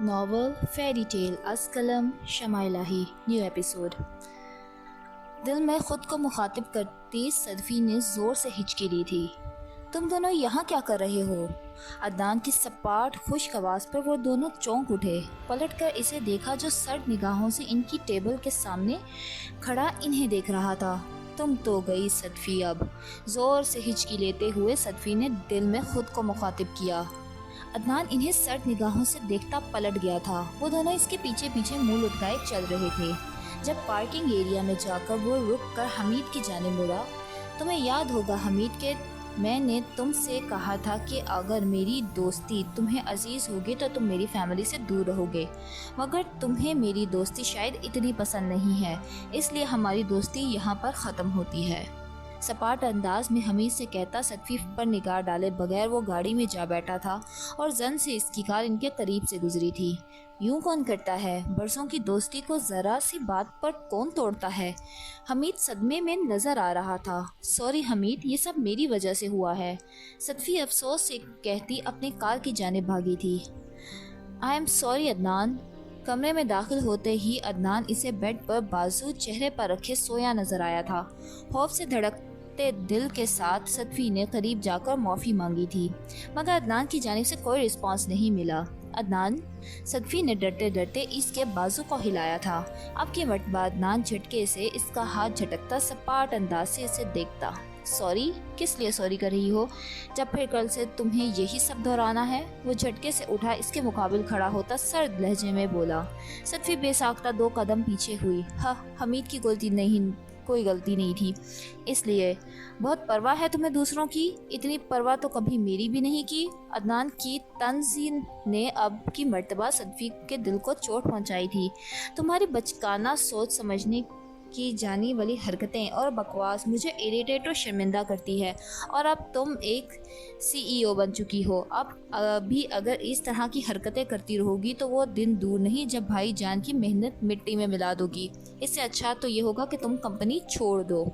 Novel ferry tell us قلم شمع الہی نیو ایپیسوڈ۔ دل میں خود کو مخاطب کرتی صدفی نے زور سے ہچکی لی تھی۔ تم دونوں یہاں کیا کر رہے ہو؟ عدنان کی سپاٹ خشک آواز پر وہ دونوں چونک اٹھے، پلٹ کر اسے دیکھا جو سرد نگاہوں سے ان کی ٹیبل کے سامنے کھڑا انہیں دیکھ رہا تھا۔ تم تو گئی صدفی اب، زور سے ہچکی لیتے ہوئے صدفی نے دل میں خود کو مخاطب کیا۔ عدنان انہیں سرد نگاہوں سے دیکھتا پلٹ گیا تھا۔ وہ دونوں اس کے پیچھے پیچھے منہ لٹکائے چل رہے تھے۔ جب پارکنگ ایریا میں جا کر وہ رک کر حمید کی جانب مڑا، تمہیں یاد ہوگا حمید کہ میں نے تم سے کہا تھا کہ اگر میری دوستی تمہیں عزیز ہوگی تو تم میری فیملی سے دور رہو گے، مگر تمہیں میری دوستی شاید اتنی پسند نہیں ہے، اس لیے ہماری دوستی یہاں پر ختم ہوتی ہے۔ سپاٹ انداز میں حمید سے کہتا صدفی پر نگاہ ڈالے بغیر وہ گاڑی میں جا بیٹھا تھا اور زن سے اس کی کار ان کے قریب سے گزری تھی۔ یوں کون کرتا ہے؟ برسوں کی دوستی کو ذرا سی بات پر کون توڑتا ہے؟ حمید صدمے میں نظر آ رہا تھا۔ سوری حمید، یہ سب میری وجہ سے ہوا ہے، صدفی افسوس سے کہتی اپنی کار کی جانب بھاگی تھی۔ I am sorry Adnan. کمرے میں داخل ہوتے ہی عدنان اسے بیڈ پر بازو چہرے پر رکھے سویا نظر آیا تھا۔ خوف سے دھڑکتے دل کے ساتھ صدفی نے قریب جا کر معافی مانگی تھی، مگر عدنان کی جانب سے کوئی رسپانس نہیں ملا۔ عدنان، صدفی نے ڈرتے ڈرتے اس کے بازو کو ہلایا تھا۔ اب کی مرتبہ عدنان جھٹکے سے اس کا ہاتھ جھٹکتا سپاٹ انداز سے اسے دیکھتا۔ سوری؟ کس لیے سوری کر رہی ہو؟ جب پھر کل سے تمہیں یہی سب دہرانا ہے؟ وہ جھٹکے سے اٹھا اس کے مقابل کھڑا ہوتا سرد لہجے میں بولا۔ صدفی بے ساختہ 2 قدم پیچھے ہوئی۔ حمید کی کوئی غلطی نہیں تھی، اس لیے بہت پرواہ ہے تمہیں دوسروں کی؟ اتنی پرواہ تو کبھی میری بھی نہیں کی۔ عدنان کی طنز نے اب کی مرتبہ صدفی کے دل کو چوٹ پہنچائی تھی۔ تمہاری بچکانہ سوچ سمجھنے کی جانے والی حرکتیں اور بکواس مجھے اریٹیٹ اور شرمندہ کرتی ہے، اور اب تم ایک CEO بن چکی ہو۔ اب بھی اگر اس طرح کی حرکتیں کرتی رہو گی تو وہ دن دور نہیں جب بھائی جان کی محنت مٹی میں ملا دو گی۔ اس سے اچھا تو یہ ہوگا کہ تم کمپنی چھوڑ دو۔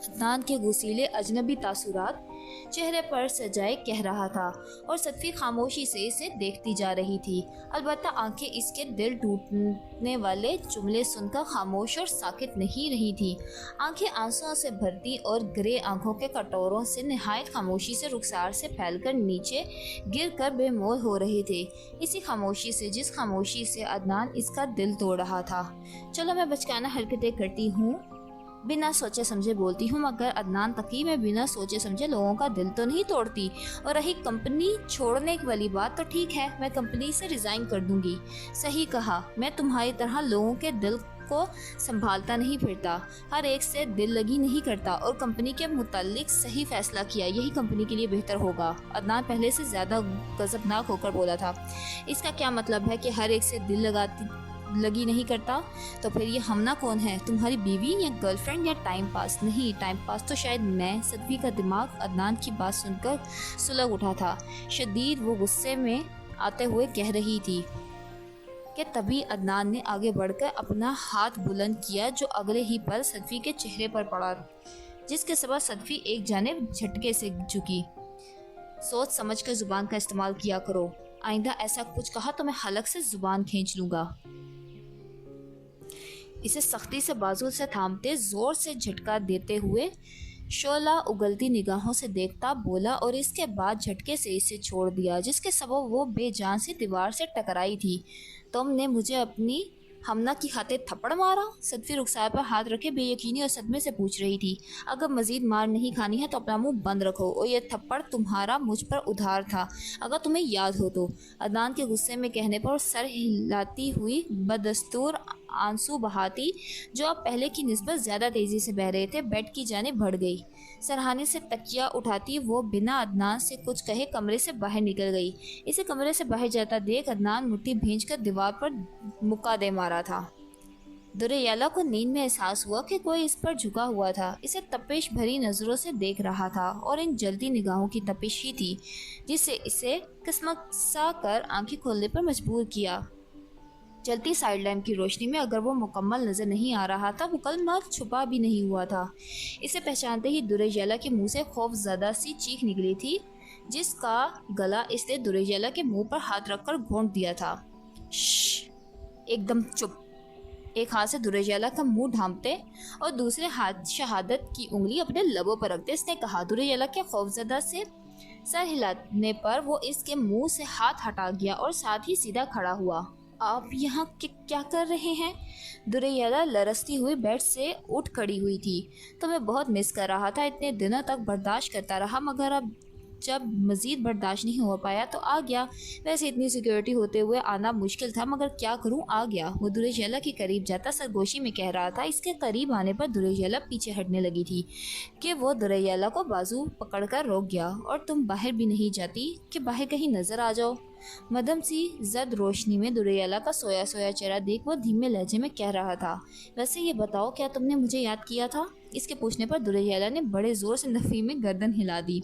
عدنان کے غصیلے اجنبی تاثرات چہرے پر سجائے کہہ رہا تھا اور صدفی خاموشی سے اسے دیکھتی جا رہی تھی۔ البتہ آنکھیں اس کے دل ٹوٹنے والے جملے سن کر خاموش اور ساکت نہیں رہی تھی۔ آنکھیں آنسوؤں سے بھرتی اور گرے آنکھوں کے کٹوروں سے نہایت خاموشی سے رخسار سے پھیل کر نیچے گر کر بے مول ہو رہے تھے، اسی خاموشی سے جس خاموشی سے عدنان اس کا دل توڑ رہا تھا۔ چلو میں بچکانہ حرکتیں کرتی ہوں، بنا سوچے سمجھے بولتی ہوں، مگر عدنان تقی میں بنا سوچے سمجھے لوگوں کا دل تو نہیں توڑتی۔ اور رہی کمپنی چھوڑنے والی بات تو ٹھیک ہے، میں کمپنی سے ریزائن کر دوں گی۔ صحیح کہا، میں تمہاری طرح لوگوں کے دل کو سنبھالتا نہیں پھرتا، ہر ایک سے دل لگی نہیں کرتا، اور کمپنی کے متعلق صحیح فیصلہ کیا، یہی کمپنی کے لیے بہتر ہوگا۔ عدنان پہلے سے زیادہ غضبناک ہو کر بولا تھا۔ اس کا کیا مطلب ہے کہ ہر ایک سے دل لگی نہیں کرتا؟ تو پھر یہ ہمنا کون ہے؟ تمہاری بیوی یا گرل فرینڈ یا ٹائم پاس؟ نہیں، ٹائم پاس تو شاید میں۔ صدفی کا دماغ عدنان کی بات سن کر سلگ اٹھا تھا۔ شدید وہ غصے میں آتے ہوئے کہہ رہی تھی کہ تبھی عدنان نے آگے بڑھ کر اپنا ہاتھ بلند کیا جو اگلے ہی پل صدفی کے چہرے پر پڑا، جس کے سبب صدفی ایک جانب جھٹکے سے جھکی۔ سوچ سمجھ کر زبان کا استعمال کیا کرو، آئندہ ایسا کچھ کہا تو میں حلق سے زبان کھینچ لوں گا۔ اسے سختی سے بازو سے تھامتے زور سے جھٹکا دیتے ہوئے شعلہ اگلتی نگاہوں سے دیکھتا بولا، اور اس کے بعد جھٹکے سے اسے چھوڑ دیا جس کے سبب وہ بے جان سی دیوار سے ٹکرائی تھی۔ تم نے مجھے اپنی ہمنا کی خاطر تھپڑ مارا؟ صدفی رخسار پر ہاتھ رکھے بے یقینی اور صدمے سے پوچھ رہی تھی۔ اگر مزید مار نہیں کھانی ہے تو اپنا منہ بند رکھو، اور یہ تھپڑ تمہارا مجھ پر ادھار تھا اگر تمہیں یاد ہو تو۔ عدنان کے غصے میں کہنے پر سر ہلاتی ہوئی بدستور آنسو بہاتی، جو اب پہلے کی نسبت زیادہ تیزی سے بہہ رہے تھے، بیڈ کی جانب بڑھ گئی۔ سرہانے سے تکیہ اٹھاتی وہ بنا عدنان سے کچھ کہے کمرے سے باہر نکل گئی۔ اسے کمرے سے باہر جاتا دیکھ عدنان مٹھی بھینچ کر دیوار پر مکہ دے مارا تھا۔ دریالہ کو نیند میں احساس ہوا کہ کوئی اس پر جھکا ہوا تھا، اسے تپش بھری نظروں سے دیکھ رہا تھا، اور ان جلتی نگاہوں کی تپش ہی تھی جس سے اسے کسمسا کر آنکھیں کھولنے پر مجبور کیا۔ جلتی سائیڈ لیمپ کی روشنی میں اگر وہ مکمل نظر نہیں آ رہا تھا، مکمل چھپا بھی نہیں ہوا تھا۔ اسے پہچانتے ہی دریالہ کے منہ سے خوف زدہ سی چیخ نکلی تھی جس کا گلا اس نے دریجیلا کے منہ پر ہاتھ رکھ کر گھونٹ دیا تھا۔ ایک دم چپ۔ ایک ہاتھ سے دریجیلا کا منہ ڈھانپتے اور دوسرے ہاتھ شہادت کی انگلی اپنے لبوں پر رکھتے اس نے کہا۔ دریجیلا کے خوفزدہ سے سر ہلانے پر وہ اس کے منہ سے ہاتھ ہٹا گیا اور ساتھ ہی سیدھا کھڑا ہوا۔ آپ یہاں کیا کر رہے ہیں؟ دریجیلا لرزتی ہوئی بیڈ سے اٹھ کھڑی ہوئی تھی۔ تو میں بہت مس کر رہا تھا، اتنے دنوں تک برداشت کرتا رہا، مگر اب جب مزید برداشت نہیں ہو پایا تو آ گیا۔ ویسے اتنی سیکیورٹی ہوتے ہوئے آنا مشکل تھا، مگر کیا کروں، آ گیا۔ وہ دریجیلا کے قریب جاتا سرگوشی میں کہہ رہا تھا۔ اس کے قریب آنے پر دریجیلا پیچھے ہٹنے لگی تھی کہ وہ دریجیلا کو بازو پکڑ کر روک گیا۔ اور تم باہر بھی نہیں جاتی کہ باہر کہیں نظر آ جاؤ؟ مدھم سی زرد روشنی میں دریجیلا کا سویا سویا چہرہ دیکھ وہ دھیمے لہجے میں کہہ رہا تھا۔ ویسے یہ بتاؤ، کیا تم نے مجھے یاد کیا تھا؟ اس کے پوچھنے پر دریجیلا نے بڑے زور سے نفی میں گردن ہلا دی۔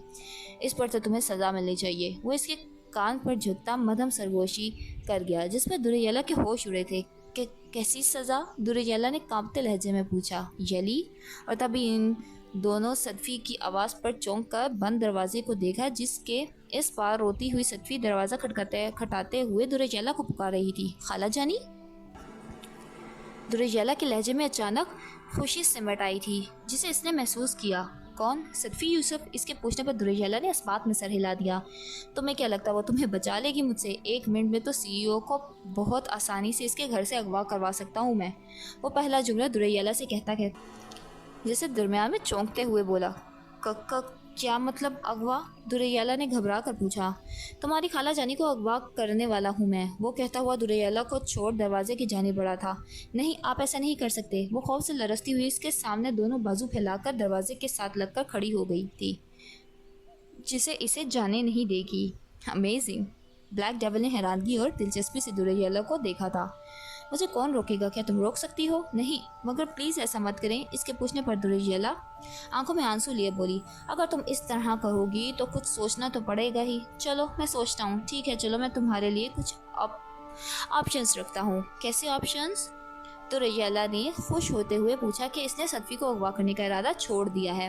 اس پر تو تمہیں سزا ملنی چاہیے۔ وہ اس کے کان پر جھکتا مدھم سرگوشی کر گیا، جس پر دریجیلا کے ہوش اڑے تھے۔ کیسی سزا؟ دریجیلا نے کانپتے لہجے میں پوچھا۔ یلی؟ اور تبھی ان دونوں صدفی کی آواز پر چونک کر بند دروازے کو دیکھا، جس کے اس پار روتی ہوئی صدفی دروازہ کھٹکاتے ہوئے دریجیلا کو پکار رہی تھی۔ خالہ جانی؟ دریجیلا کے لہجے میں اچانک خوشی سمٹ آئی تھی، جسے اس نے محسوس کیا۔ کون؟ صدفی یوسف؟ اس کے پوچھنے پر دریجیلا نے اس بات میں سر ہلا دیا۔ تمہیں کیا لگتا وہ تمہیں بچا لے گی مجھ سے؟ 1 منٹ میں تو CEO کو بہت آسانی سے اس کے گھر سے اغوا کروا سکتا ہوں میں۔ وہ پہلا جملہ دریجیلا سے کہتا جسے درمیان میں چونکتے ہوئے بولا۔ کیا مطلب اغوا؟ دریجیلا نے گھبرا کر پوچھا۔ تمہاری خالہ جانی کو اغوا کرنے والا ہوں میں، وہ کہتا ہوا دریجیلا کو چھوڑ دروازے کی جانب بڑھا تھا۔ نہیں، آپ ایسا نہیں کر سکتے۔ وہ خوف سے لرزتی ہوئی اس کے سامنے دونوں بازو پھیلا کر دروازے کے ساتھ لگ کر کھڑی ہو گئی تھی، جسے اسے جانے نہیں دے گی۔ امیزنگ! بلیک ڈیول نے حیرانگی اور دلچسپی سے دریجیلا کو دیکھا تھا۔ مجھے کون روکے گا؟ کیا تم روک سکتی ہو؟ نہیں، مگر پلیز ایسا مت کریں۔ اس کے پوچھنے پر دریجیلا آنکھوں میں آنسو لیے بولی۔ اگر تم اس طرح کرو گی تو کچھ سوچنا تو پڑے گا ہی۔ چلو میں سوچتا ہوں۔ ٹھیک ہے، چلو میں تمہارے لیے کچھ آپشنز رکھتا ہوں۔ کیسے آپشنز؟ دریجیلا نے خوش ہوتے ہوئے پوچھا کہ اس نے صدفی کو اغوا کرنے کا ارادہ چھوڑ دیا ہے۔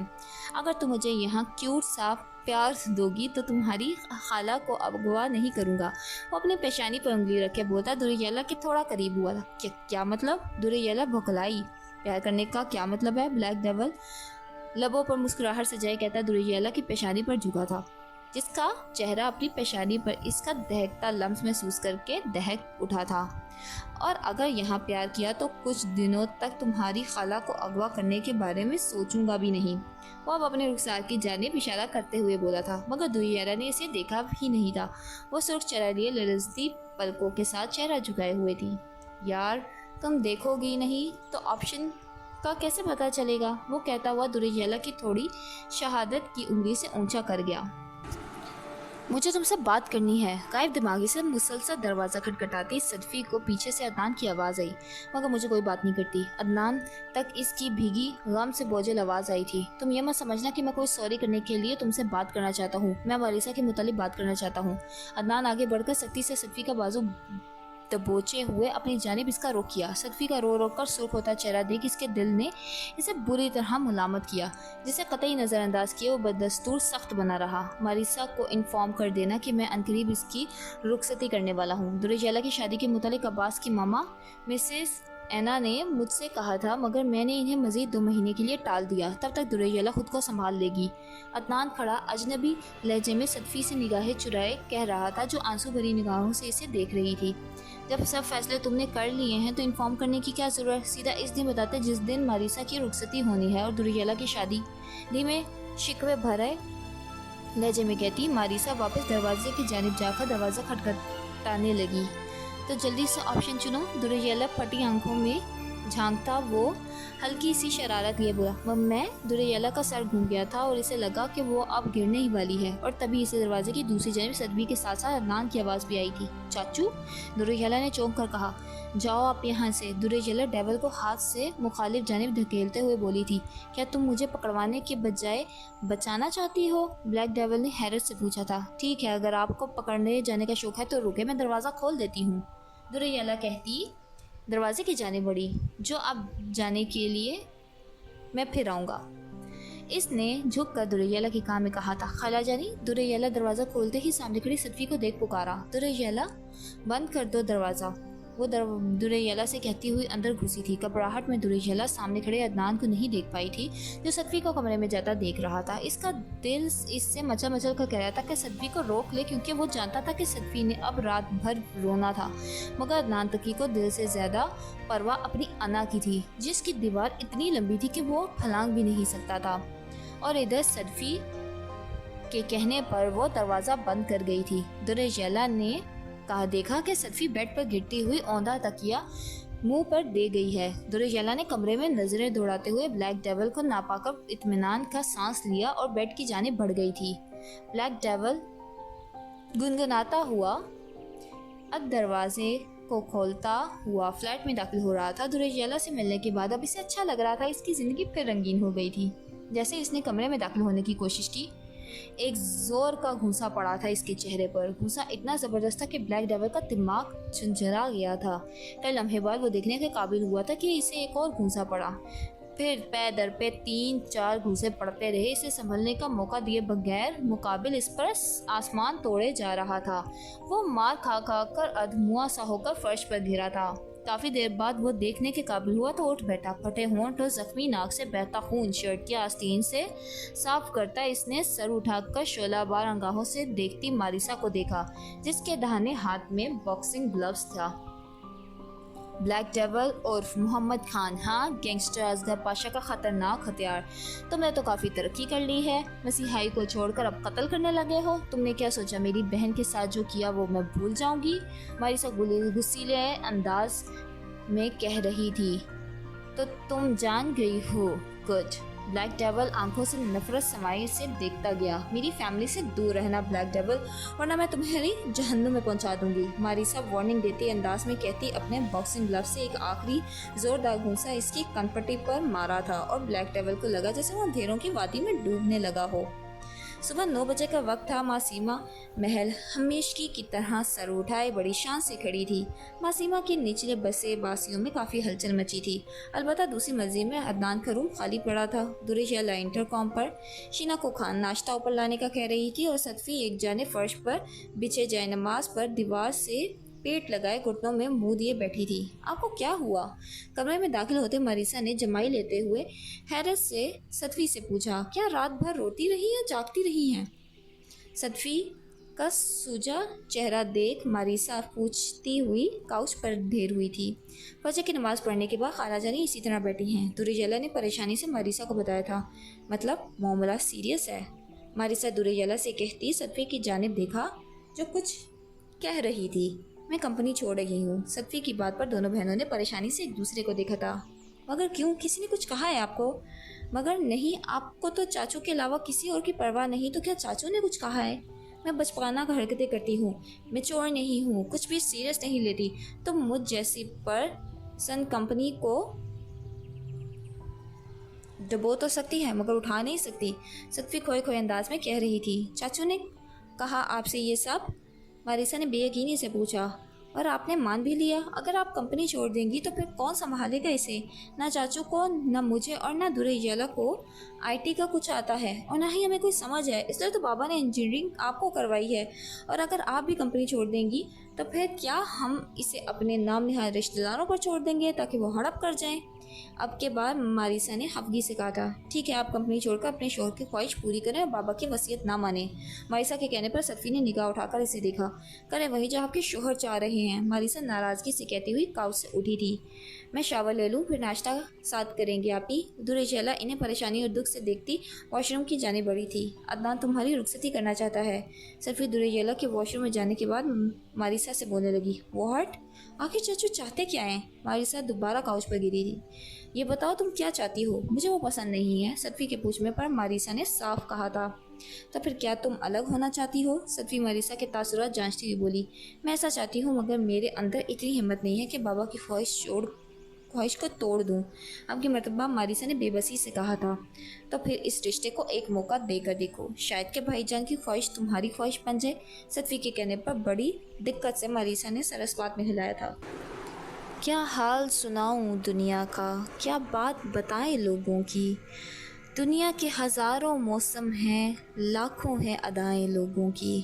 اگر تم مجھے یہاں کیوٹ سا پیار دو گی تو تمہاری خالہ کو اغوا نہیں کروں گا۔ وہ اپنی پیشانی پر انگلی رکھ کے بولتا۔ دریجیلا کے تھوڑا قریب ہوا تھا۔ کیا مطلب؟ دریجیلا بھکلائی۔ پیار کرنے کا کیا مطلب ہے؟ بلیک ڈیول لبوں پر مسکراہٹ سجائے کہتا دریجیلا کی پیشانی پر جھکا تھا، جس کا چہرہ اپنی پیشانی پر اس کا دہکتا لمس محسوس کر کے دہک اٹھا تھا۔ اور اگر یہاں پیار کیا تو کچھ دنوں تک تمہاری خالہ کو اغوا کرنے کے بارے میں سوچوں گا بھی نہیں۔ وہ اب اپنے رخسار کی جانب اشارہ کرتے ہوئے بولا تھا، مگر دریجیلا نے اسے دیکھا ہی نہیں تھا۔ وہ سرخ چہرہ لیے لرزتی پلکوں کے ساتھ چہرہ جھکائے ہوئے تھی۔ یار تم دیکھو گی نہیں تو آپشن کا کیسے پتہ چلے گا؟ وہ کہتا ہوا دریجیلا کی تھوڑی شہادت کی انگلی سے اونچا کر گیا۔ مجھے تم سے بات کرنی ہے۔ غائب دماغی سے مسلسل دروازہ کھٹکھٹاتی صدفی کو پیچھے سے عدنان کی آواز آئی، مگر مجھے کوئی بات نہیں کرتی۔ عدنان تک اس کی بھیگی غم سے بوجھل آواز آئی تھی۔ تم یہ مت سمجھنا کہ میں کوئی سوری کرنے کے لیے تم سے بات کرنا چاہتا ہوں، میں ماریسا کے متعلق بات کرنا چاہتا ہوں۔ عدنان آگے بڑھ کر سختی سے صدفی کا بازو دبوچے ہوئے اپنی جانب اس کا رخ کیا۔ صدفی کا رو رو کر سرخ ہوتا چہرہ دیکھ اس کے دل نے اسے بری طرح ملامت کیا، جسے قطعی نظر انداز کیے وہ بدستور سخت بنا رہا۔ ماریسا کو انفارم کر دینا کہ میں عنقریب اس کی رخصتی کرنے والا ہوں۔ دریجیلا کی شادی کے متعلق عباس کی ماما مسز اینا نے مجھ سے کہا تھا، مگر میں نے انہیں مزید 2 مہینے کے لیے ٹال دیا۔ تب تک دریجیلا خود کو سنبھال لے گی۔ عدنان کھڑا اجنبی لہجے میں صدفی سے نگاہیں چرائے کہہ رہا تھا، جو آنسو بھری نگاہوں سے اسے دیکھ رہی تھی۔ جب سب فیصلے تم نے کر لیے ہیں تو انفارم کرنے کی کیا ضرورت؟ سیدھا اس دن بتاتے جس دن ماریسا کی رخصتی ہونی ہے اور دریجیلا کی شادی۔ دھیمے شکوے بھرے لہجے میں کہتی ماریسا واپس دروازے کی جانب جا کر دروازہ کھٹکھٹانے لگی۔ تو جلدی سے آپشن چنو۔ دریجیلا پھٹی آنکھوں میں جھانکتا وہ ہلکی سی شرارت لیے بولا۔ میں دریجیلا کا سر گھوم گیا تھا اور اسے لگا کہ وہ اب گرنے ہی والی ہے، اور تبھی اسے دروازے کی دوسری جانب صدفی کے ساتھ ساتھ عدنان کی آواز بھی آئی تھی۔ چاچو؟ دریجیلا نے چونک کر کہا۔ جاؤ آپ یہاں سے۔ دریجیلا ڈیول کو ہاتھ سے مخالف جانب دھکیلتے ہوئے بولی تھی۔ کیا تم مجھے پکڑوانے کے بجائے بچانا چاہتی ہو؟ بلیک ڈیول نے حیرت سے پوچھا تھا۔ ٹھیک ہے، اگر آپ کو پکڑنے جانے کا شوق ہے تو رکے، میں دروازہ کھول دیتی ہوں۔ دریجیلا کہتی دروازے کی جانب بڑھی۔ جو اب جانے کے لیے میں پھر آؤں گا۔ اس نے جھک کر دریالہ کے کان میں کہا تھا، خالہ جانی۔ دریالہ دروازہ کھولتے ہی سامنے کھڑی صدفی کو دیکھ پکارا، دریالہ بند کر دو دروازہ۔ وہ دریالہ سے کہتی ہوئی اندر گھسی تھی۔ گھبراہٹ میں دریالہ سامنے کھڑے عدنان کو نہیں دیکھ پائی تھی جو صدفی کو کمرے میں جاتا دیکھ رہا تھا۔ اس کا دل اس سے مچل مچل کر کہہ رہا تھا کہ صدفی کو روک لے، کیونکہ وہ جانتا تھا کہ صدفی نے اب رات بھر رونا تھا، مگر عدنان تقی کو دل سے زیادہ پرواہ اپنی انا کی تھی، جس کی دیوار اتنی لمبی تھی کہ وہ پھلانگ بھی نہیں سکتا تھا، اور ادھر صدفی کے کہنے پر وہ دروازہ بند کر گئی تھی۔ دریالہ نے دیکھا کہ صدفی بیڈ پر گرتی ہوئی اوندھا تکیہ منہ پر دے گئی ہے۔ دریالہ نے کمرے میں نظریں دوڑاتے ہوئے بلیک ڈیول کو ناپا کر اطمینان کا سانس لیا اور بیڈ کی جانب بڑھ گئی تھی۔ بلیک ڈیول گنگناتا ہوا دروازے کو کھولتا ہوا فلیٹ میں داخل ہو رہا تھا۔ دریالہ سے ملنے کے بعد اب اسے اچھا لگ رہا تھا، اس کی زندگی پھر رنگین ہو گئی تھی۔ جیسے اس نے کمرے میں داخل ہونے کی کوشش کی، ایک زور کا گھونسا پڑا تھا اس کے چہرے پر۔ گھونسا اتنا زبردست تھا کہ بلیک ڈیول کا دماغ جھنجھلا گیا تھا۔ کئی لمحے بعد وہ دیکھنے کے قابل ہوا تھا کہ اسے ایک اور گھونسا پڑا، پھر پے در پے 3-4 گھونسے پڑتے رہے۔ اسے سنبھلنے کا موقع دیے بغیر مقابل اس پر آسمان توڑے جا رہا تھا۔ وہ مار کھا کھا کر ادھموا سا ہو کر فرش پر گرا تھا۔ کافی دیر بعد وہ دیکھنے کے قابل ہوا تو اٹھ بیٹھا۔ پھٹے ہونٹ اور زخمی ناک سے بہتا خون شرٹ کی آستین سے صاف کرتا اس نے سر اٹھا کر شعلہ بار نگاہوں سے دیکھتی ماریسا کو دیکھا، جس کے داہنے ہاتھ میں باکسنگ گلوز تھا۔ بلیک ڈیول عرف محمد خان، ہاں گینگسٹر اصغر پاشا کا خطرناک ہتھیار، تم نے تو کافی ترقی کر لی ہے، مسیحائی کو چھوڑ کر اب قتل کرنے لگے ہو۔ تم نے کیا سوچا میری بہن کے ساتھ جو کیا وہ میں بھول جاؤں گی؟ ماریسا غصیلے انداز میں کہہ رہی تھی۔ تو تم جان گئی ہو، گڈ۔ بلیک ڈیول آنکھوں سے نفرت سمائی سے دیکھتا گیا۔ میری فیملی سے دور رہنا بلیک ڈیول، ورنہ میں تمہاری جہنم میں پہنچا دوں گی، ماریسا وارننگ دیتے انداز میں کہتی اپنے باکسنگ گلوز سے ایک آخری زوردار گھونسا اس کی کنپٹی پر مارا تھا، اور بلیک ڈیول کو لگا جیسے وہ اندھیروں کی وادی میں ڈوبنے لگا ہو۔ صبح 9 بجے کا وقت تھا۔ معصومہ محل ہمیشگی کی طرح سر اٹھائے بڑی شان سے کھڑی تھی۔ معصومہ کے نچلے بسے باسیوں میں کافی ہلچل مچی تھی، البتہ دوسری منزل میں عدنان کا روم خالی پڑا تھا۔ دریالہ انٹر کام پر شینا کو ناشتہ اوپر لانے کا کہہ رہی تھی، اور صدفی ایک جانب فرش پر بچھے جائے نماز پر دیوار سے پیٹ لگائے گھٹنوں میں منہ دیے بیٹھی تھی۔ آپ کو کیا ہوا؟ کمرے میں داخل ہوتے ماریسا نے جمائی لیتے ہوئے حیرت سے صدفی سے پوچھا، کیا رات بھر روتی رہی یا جاگتی رہی ہیں؟ صدفی کا سوجا چہرہ دیکھ ماریسا پوچھتی ہوئی کاؤچ پر ڈھیر ہوئی تھی۔ فجر کی نماز پڑھنے کے بعد خالہ جانی اسی طرح بیٹھی ہیں، دریالہ نے پریشانی سے ماریسا کو بتایا تھا۔ مطلب معاملہ سیریس ہے؟ ماریسا دریالہ سے کہتی صدفی کی جانب دیکھا جو کچھ کہہ رہی تھی۔ میں کمپنی چھوڑ رہی ہوں۔ صدفی کی بات پر دونوں بہنوں نے پریشانی سے ایک دوسرے کو دیکھا تھا۔ مگر کیوں؟ کسی نے کچھ کہا ہے آپ کو؟ مگر نہیں، آپ کو تو چاچو کے علاوہ کسی اور کی پرواہ نہیں، تو کیا چاچو نے کچھ کہا ہے؟ میں بچپانہ حرکتیں کرتی ہوں، میں چور نہیں ہوں، کچھ بھی سیریس نہیں لیتی۔ تم مجھ جیسی پرسن کمپنی کو ڈبو تو سکتی ہے مگر اٹھا نہیں سکتی، صدفی کھوئے کھوئے انداز میں کہہ رہی تھی۔ چاچو نے کہا آپ سے یہ سب؟ ماریسا نے بے یقینی سے پوچھا۔ اور آپ نے مان بھی لیا؟ اگر آپ کمپنی چھوڑ دیں گی تو پھر کون سنبھالے گا اسے؟ نہ چاچو کو، نہ مجھے، اور نہ دریالہ کو IT کا کچھ آتا ہے، اور نہ ہی ہمیں کوئی سمجھ ہے، اس لیے تو بابا نے انجینئرنگ آپ کو کروائی ہے۔ اور اگر آپ بھی کمپنی چھوڑ دیں گی تو پھر کیا ہم اسے اپنے نام نہاد رشتہ داروں پر چھوڑ دیں گے تاکہ وہ ہڑپ کر جائیں؟ اب کے بعد ماریسا نے خفگی سے کہا تھا، ٹھیک ہے آپ کمپنی چھوڑ کر اپنے شوہر کی خواہش پوری کریں اور بابا کی وصیت نہ مانیں۔ ماریسا کے کہنے پر صدفی نے نگاہ اٹھا کر اسے دیکھا۔ کریں وہی جو آپ کے شوہر چاہ رہے ہیں، ماریسا ناراضگی سے کہتی ہوئی کاؤچ سے اٹھی تھی۔ میں شاور لے لوں پھر ناشتہ ساتھ کریں گے آپی؟ دریالہ انہیں پریشانی اور دکھ سے دیکھتی واش روم کی جانب بڑھی تھی۔ عدنان تمہاری رخصتی کرنا چاہتا ہے۔ صدفی دریالہ کے واش روم میں جانے کے بعد ماریسا سے بولنے لگی، واٹ؟ آخر چاچو چاہتے کیا ہیں؟ ماریسا دوبارہ کاؤچ پر گری تھی۔ یہ بتاؤ تم کیا چاہتی ہو؟ مجھے وہ پسند نہیں ہے، صدفی کے پوچھنے پر ماریسا نے صاف کہا تھا۔ تو پھر کیا تم الگ ہونا چاہتی ہو؟ صدفی ماریسا کے تاثرات جانچتی ہوئی بولی، میں ایسا چاہتی ہوں مگر میرے اندر اتنی ہمت نہیں ہے کہ بابا کی خواہش کو توڑ دوں۔ اب کی مرتبہ ماریسا نے بے بسی سے کہا تھا، تو پھر اس رشتے کو ایک موقع دے کر دیکھو، شاید کہ بھائی جان کی خواہش تمہاری خواہش بن جائے۔ صدفی کے کہنے پر بڑی دقت سے ماریسا نے سر اسپات میں ہلایا تھا۔ کیا حال سناؤں دنیا کا، کیا بات بتائیں لوگوں کی، دنیا کے ہزاروں موسم ہیں، لاکھوں ہیں ادائیں لوگوں کی،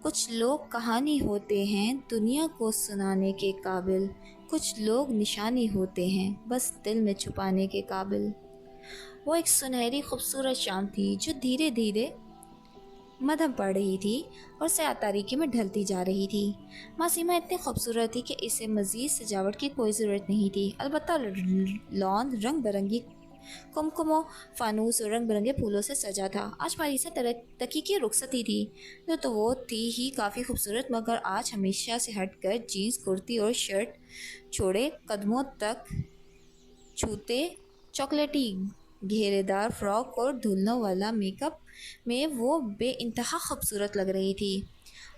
کچھ لوگ کہانی ہوتے ہیں دنیا کو سنانے کے قابل، کچھ لوگ نشانی ہوتے ہیں بس دل میں چھپانے کے قابل۔ وہ ایک سنہری خوبصورت شام تھی جو دھیرے دھیرے مدھم پڑ رہی تھی اور سیاہ تاریکی میں ڈھلتی جا رہی تھی۔ معصومہ اتنی خوبصورت تھی کہ اسے مزید سجاوٹ کی کوئی ضرورت نہیں تھی، البتہ لان رنگ برنگی کمکم و فانوس اور رنگ برنگے پھولوں سے سجا تھا۔ آج ماریسا تقی کی رخصتی تھی، تو وہ تھی ہی کافی خوبصورت، مگر آج ہمیشہ سے ہٹ کر جینز کرتی اور شرٹ چھوڑے قدموں تک چھوتے چاکلیٹی گھیرے دار فراک اور دھلنوں والا میک اپ میں وہ بے انتہا خوبصورت لگ رہی تھی،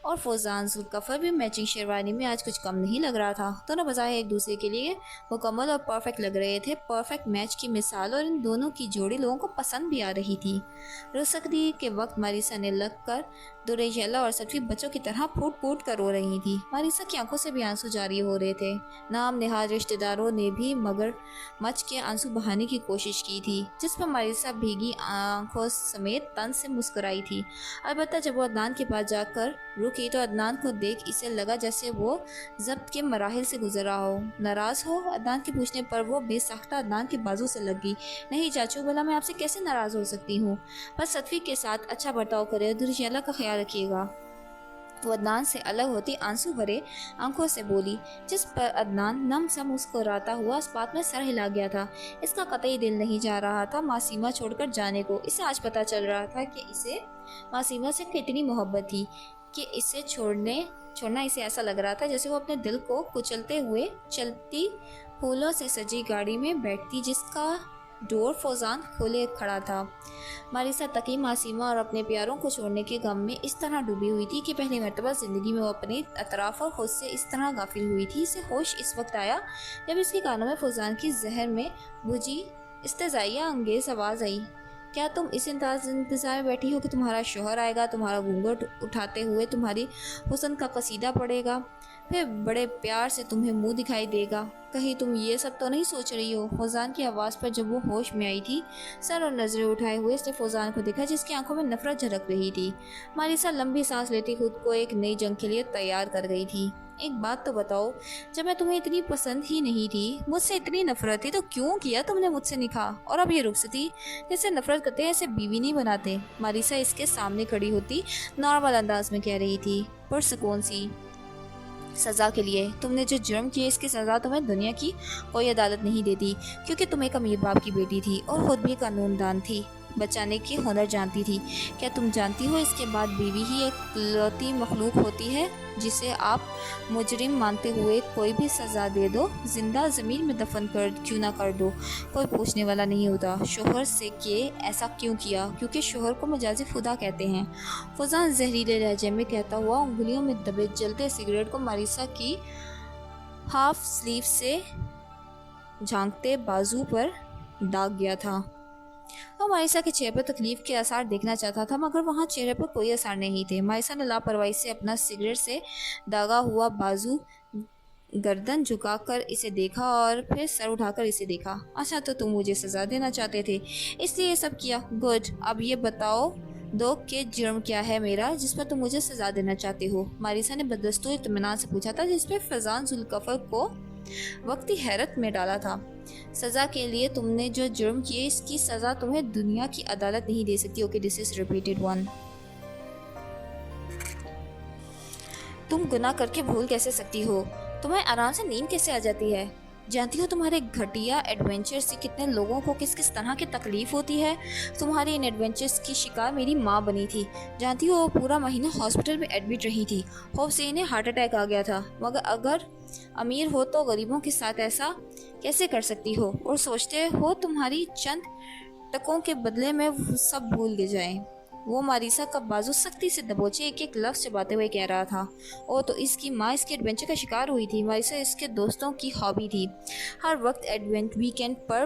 اور فوزان ذوالقفر بھی میچنگ شیروانی میں آج کچھ کم نہیں لگ رہا تھا۔ دونوں بظاہر ایک دوسرے کے لیے مکمل اور پرفیکٹ لگ رہے تھے، پرفیکٹ میچ کی مثال، اور ان دونوں کی جوڑی لوگوں کو پسند بھی آ رہی تھی۔ رخصتی کے وقت ماریسا نے لگ کر دوریشیلا اور صدفی بچوں کی طرح پھوٹ پھوٹ کر رو رہی تھی۔ ماریسا کی آنکھوں سے بھی آنسو جاری ہو رہے تھے۔ نام نہاد رشتہ داروں نے بھی مگر مچ کے آنسو بہانے کی کوشش کی تھی، جس پر ماریسا بھیگی آنکھوں سمیت طنز سے مسکرائی تھی۔ البتہ جب وہ عدنان کے پاس جا کر رکی تو عدنان کو دیکھ اسے لگا جیسے وہ ضبط کے مراحل سے گزر رہا ہو۔ ناراض ہو؟ عدنان کے پوچھنے پر وہ بے ساختہ عدنان کے بازو سے لگ گئی۔ نہیں چاچو، بھلا میں آپ سے کیسے ناراض ہو سکتی ہوں؟ بس صدفی کے ساتھ اچھا برتاؤ کرے اور دوریشیلا کا خیال رکھیے گا۔ وہ عدنان سے الگ ہوتی آنسو بھرے آنکھوں سے بولی، جس پر عدنان نم سا مسکراتا ہوا اس بات میں سر ہلا گیا تھا۔ اس کا قطعی دل نہیں چاہ رہا تھا معصومہ چھوڑ کر جانے کو۔ اسے آج پتہ چل رہا تھا کہ اسے معصومہ سے کتنی محبت تھی، کہ اسے چھوڑنا اسے ایسا لگ رہا تھا جیسے وہ اپنے دل کو کچلتے ہوئے چلتی پھولوں سے سجی گاڑی میں بیٹھتی جس کا ڈور فوزان کھولے کھڑا تھا۔ ماریسا تقی معصومہ اور اپنے پیاروں کو چھوڑنے کے غم میں اس طرح ڈوبی ہوئی تھی کہ پہلی مرتبہ زندگی میں وہ اپنے اطراف اور خود سے اس طرح غافل ہوئی تھی۔ اسے ہوش اس وقت آیا جب اس کے کانوں میں فوزان کی زہر میں بھجی استہزائیہ انگیز آواز آئی، کیا تم اس انتظار میں بیٹھی ہو کہ تمہارا شوہر آئے گا، تمہارا گھونگھٹ اٹھاتے ہوئے تمہاری حسن کا قصیدہ پڑھے گا، پھر بڑے پیار سے تمہیں منہ دکھائی دے گا؟ کہیں تم یہ سب تو نہیں سوچ رہی ہو؟ فوزان کی آواز پر جب وہ ہوش میں آئی تھی، سر اور نظریں اٹھائے ہوئے اس نے فوزان کو دیکھا جس کی آنکھوں میں نفرت جھلک رہی تھی۔ ماریسا لمبی سانس لیتی خود کو ایک نئی جنگ کے لیے تیار کر گئی تھی۔ ایک بات تو بتاؤ، جب میں تمہیں اتنی پسند ہی نہیں تھی، مجھ سے اتنی نفرت تھی، تو کیوں کیا تم نے مجھ سے نکاح؟ اور اب یہ رخصتی؟ جیسے نفرت کرتے ہیں ایسے بیوی نہیں بناتے۔ ماریسا اس کے سامنے کھڑی ہوتی نارمل انداز میں کہہ رہی تھی، پرسکون سی، سزا کے لیے تم نے جو جرم کیے اس کی سزا تمہیں دنیا کی کوئی عدالت نہیں دیتی، کیونکہ تم ایک امیر باپ کی بیٹی تھی اور خود بھی قانون دان تھی، بچانے کے ہنر جانتی تھی۔ کیا تم جانتی ہو اس کے بعد بیوی ہی ایک لوتی مخلوق ہوتی ہے جسے آپ مجرم مانتے ہوئے کوئی بھی سزا دے دو، زندہ زمین میں دفن کیوں نہ کر دو، کوئی پوچھنے والا نہیں ہوتا شوہر سے کہ ایسا کیوں کیا، کیونکہ شوہر کو مجازی خدا کہتے ہیں۔ فوزان زہریلے لہجے میں کہتا ہوا انگلیوں میں دبے جلتے سگریٹ کو ماریسا کی ہاف سلیو سے جھانکتے بازو پر داغ گیا تھا۔ وہ ماریسا کے چہرے پر تکلیف کے آثار دیکھنا چاہتا تھا، مگر وہاں چہرے پر کوئی آثار نہیں تھے۔ ماریسا نے لاپرواہی سے اپنا سگریٹ سے داغا ہوا بازو گردن جھکا کر اسے دیکھا اور پھر سر اٹھا کر اسے دیکھا۔ اچھا، تو تم مجھے سزا دینا چاہتے تھے، اس لیے یہ سب کیا؟ گڈ، اب یہ بتاؤ دو کہ جرم کیا ہے میرا جس پر تم مجھے سزا دینا چاہتے ہو؟ ماریسا نے بدستور اطمینان سے پوچھا تھا، جس پہ فوزان ذوالقفر کو وقتی حیرت میں ڈالا تھا۔ سزا کے لیے تم نے جو جرم کیے اس کی سزا تمہیں دنیا کی عدالت نہیں دے سکتی۔ Okay, this is repeated one. تم گناہ کر کے بھول کیسے سکتی ہو؟ تمہیں آرام سے نیند کیسے آ جاتی ہے؟ جانتی ہو تمہارے گھٹیا ایڈونچر سے کتنے لوگوں کو کس کس طرح کی تکلیف ہوتی ہے؟ تمہاری ان ایڈونچرز کی شکار میری ماں بنی تھی۔ جانتی ہو وہ پورا مہینہ ہاسپٹل میں ایڈمٹ رہی تھی، خوف سے انہیں ہارٹ اٹیک آ گیا تھا، مگر اگر امیر ہو تو غریبوں کے ساتھ ایسا کیسے کر سکتی ہو؟ اور سوچتے ہو تمہاری چند ٹکوں کے بدلے میں سب بھول گئے جائیں؟ وہ ماریسا کا بازو سختی سے دبوچے ایک ایک لفظ چباتے ہوئے کہہ رہا تھا۔ او تو اس کی ماں اس کے ایڈونچر کا شکار ہوئی تھی۔ ماریسا اس کے دوستوں کی ہابی تھی، ہر وقت ویکینڈ پر